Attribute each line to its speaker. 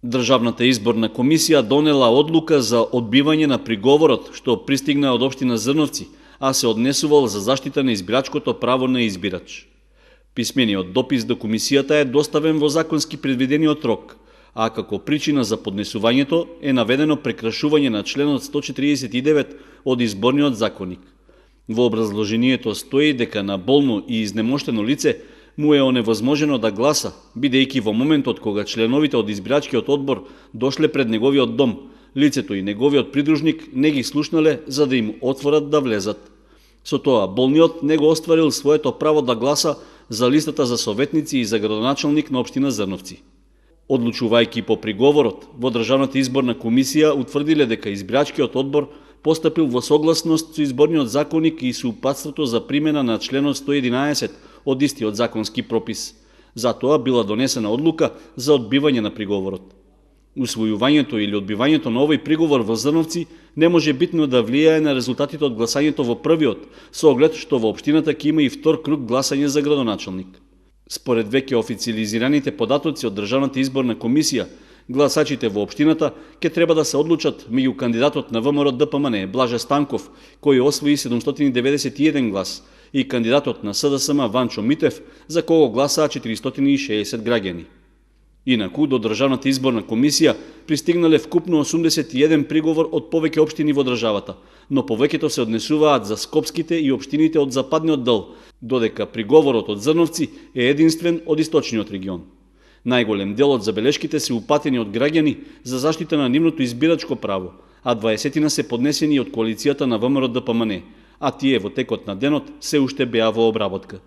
Speaker 1: Државната изборна комисија донела одлука за одбивање на приговорот што пристигна од општина Зрновци, а се однесувал за заштита на избирачкото право на избирач. Писмениот допис до комисијата е доставен во законски предвидениот рок, а како причина за поднесувањето е наведено прекрашување на членот 149 од изборниот законник. Во образложението стои дека на болно и изнемоштено лице му е оневозможено да гласа, бидејќи во моментот кога членовите од избирачкиот одбор дошле пред неговиот дом, лицето и неговиот придружник не ги слушнале за да им отворат да влезат. Со тоа, болниот не го остварил своето право да гласа за листата за советници и за градоначалник на општина Зрновци. Одлучувајќи по приговорот, во Државната изборна комисија утврдиле дека избирачкиот одбор постапил во согласност со изборниот законник и со упатството за примена на членот 111 од истиот законски пропис. Затоа била донесена одлука за одбивање на приговорот. Усвојувањето или одбивањето на овој приговор во Зрновци не може битно да влијае на резултатите од гласањето во првиот, со оглед што во општината ќе има и втор круг гласање за градоначалник. Според веќе официализираните податоци од Државната изборна комисија, гласачите во општината ќе треба да се одлучат меѓу кандидатот на ВМРО ДПМН Блаже Станков, кој освои 791 глас, и кандидатот на СДСМ Ванчо Митев, за кого гласаа 460 граѓани. Инаку, до Државната изборна комисија пристигнале вкупно 81 приговор од повеќе општини во државата, но повеќето се однесуваат за скопските и општините од западниот дел, додека приговорот од Зрновци е единствен од источниот регион. Најголем дел од забелешките се упатени од граѓани за заштита на нивното избирачко право, а 20 се поднесени од коалицијата на ВМРО ДПМН, а тие во текот на денот се уште беа во обработка.